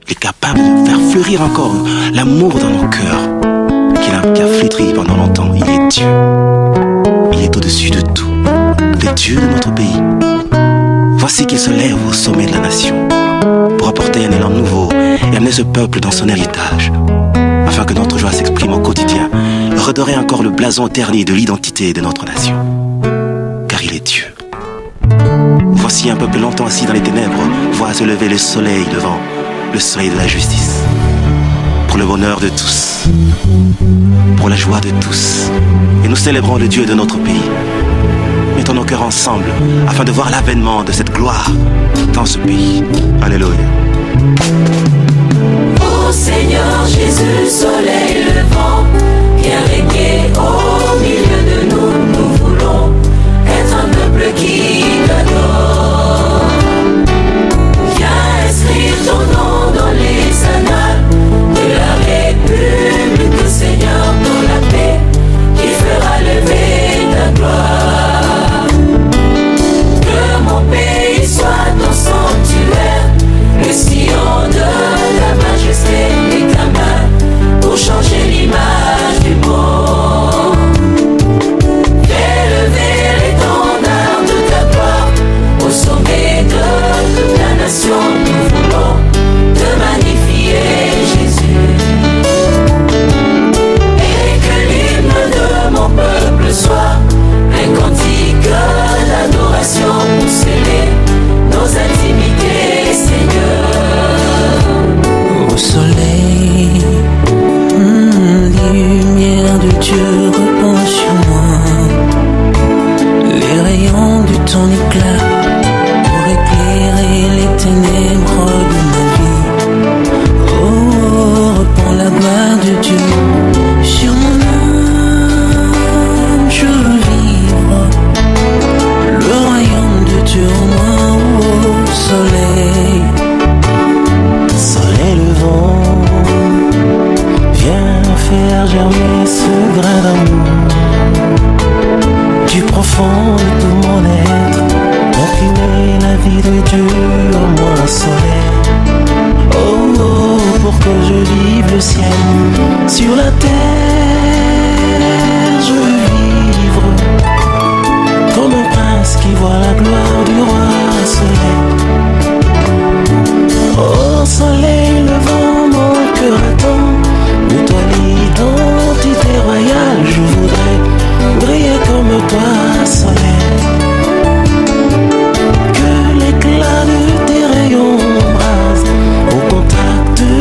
Il est capable de faire fleurir encore l'amour dans nos cœurs, qui a flétri pendant longtemps. Il est Dieu. Il est au-dessus de tout, le Dieu de notre pays. Voici qu'il se lève au sommet de la nation pour apporter un élan nouveau et amener ce peuple dans son héritage, afin que notre joie s'exprime au quotidien, redorer encore le blason terni de l'identité de notre nation. Car il est Dieu. Voici un peuple longtemps assis dans les ténèbres, voit se lever le soleil levant, le soleil de la justice. Pour le bonheur de tous, pour la joie de tous. Et nous célébrons le Dieu de notre pays. Mettons nos cœurs ensemble afin de voir l'avènement de cette gloire dans ce pays. Alléluia. Ô Seigneur Jésus, soleil levant, viens régner au milieu de nous. Nous voulons être un peuple qui t'adore. Viens inscrire ton nom dans les annales de la République, Seigneur, dans la paix qui fera lever ta gloire. Que mon pays soit ton sanctuaire, le sillon de la majesté et ta main pour changer l'image du monde. Fais lever l'étendard de ta gloire au sommet de toute la nation. Nous voulons te magnifier, Jésus. Et que l'hymne de mon peuple soit un cantique d'adoration pour sceller nos intimités, Seigneur. Au soleil, lumière de Dieu répand sur moi, les rayons de ton éclat pour éclairer les ténèbres de ma vie. Oh, répand la gloire de Dieu sur mon âme, je veux vivre le royaume de Dieu en moi. Oh, soleil, soleil levant, viens faire germer ce grain d'amour du profond de tout mon être, imprimer la vie de Dieu en moi, soleil. Oh, oh, pour que je vive le ciel sur la terre, je veux vivre comme un prince qui voit la gloire du roi, soleil. Oh, soleil levant, mon cœur attend de toi l'identité royale. Je voudrais briller comme toi, soleil. Que l'éclat de tes rayons brase au contact de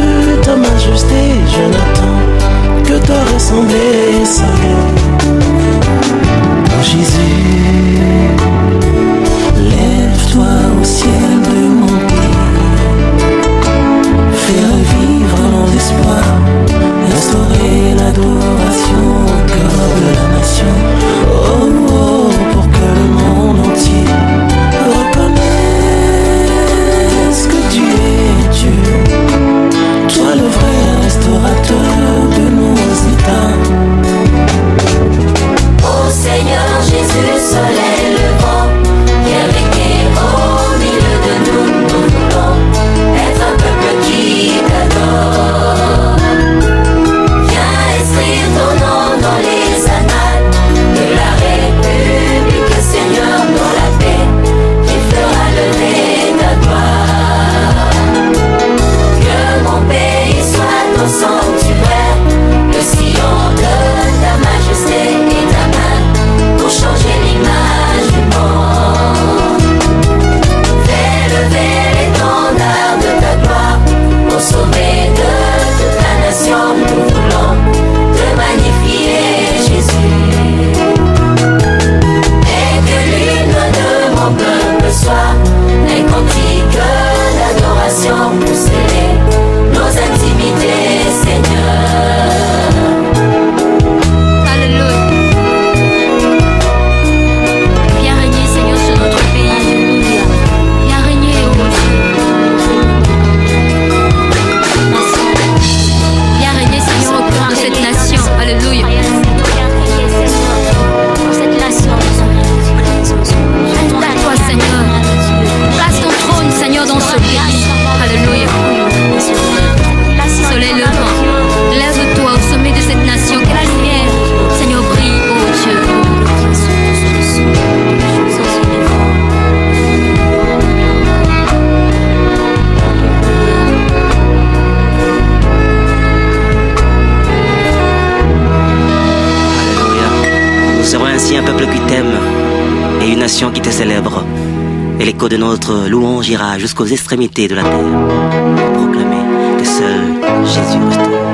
ta majesté. Je n'attends que te ressembler, soleil. Oh Jésus, lève-toi au ciel de mon pays. Fais revivre mon espoir, restaurer l'adoration au cœur de la nation. Oh, oh, pour que le monde entier reconnaisse que tu es Dieu, toi le vrai restaurateur de nos états. Ô Seigneur Jésus, soleil levant, viens régner au milieu de nous. Nous voulons être un peuple qui t'adore. Viens inscrire ton nom dans les annales de la République, Seigneur, dans la paix qui fera lever ta gloire. Que mon pays soit ton sanctuaire, le sillon de ta majesté et ta main pour changer l'image du monde. Fais lever l'étendard de ta gloire au sommet de toute la nation. Nous voulons te magnifier, Jésus. Et que l'hymne de mon peuple soit un cantique d'adoration pour sceller nos intimités, Seigneur. Alléluia. Viens régner, Seigneur, sur notre pays. Viens régner, ô Dieu. Viens régner, Seigneur, au cœur de cette nation. Alléluia. Reste à toi, Seigneur. Place ton trône, Seigneur, dans ce pays. Alléluia. serons ainsi un peuple qui t'aime et une nation qui te célèbre. Et l'écho de notre louange ira jusqu'aux extrémités de la terre pour proclamer que seul Jésus restaure.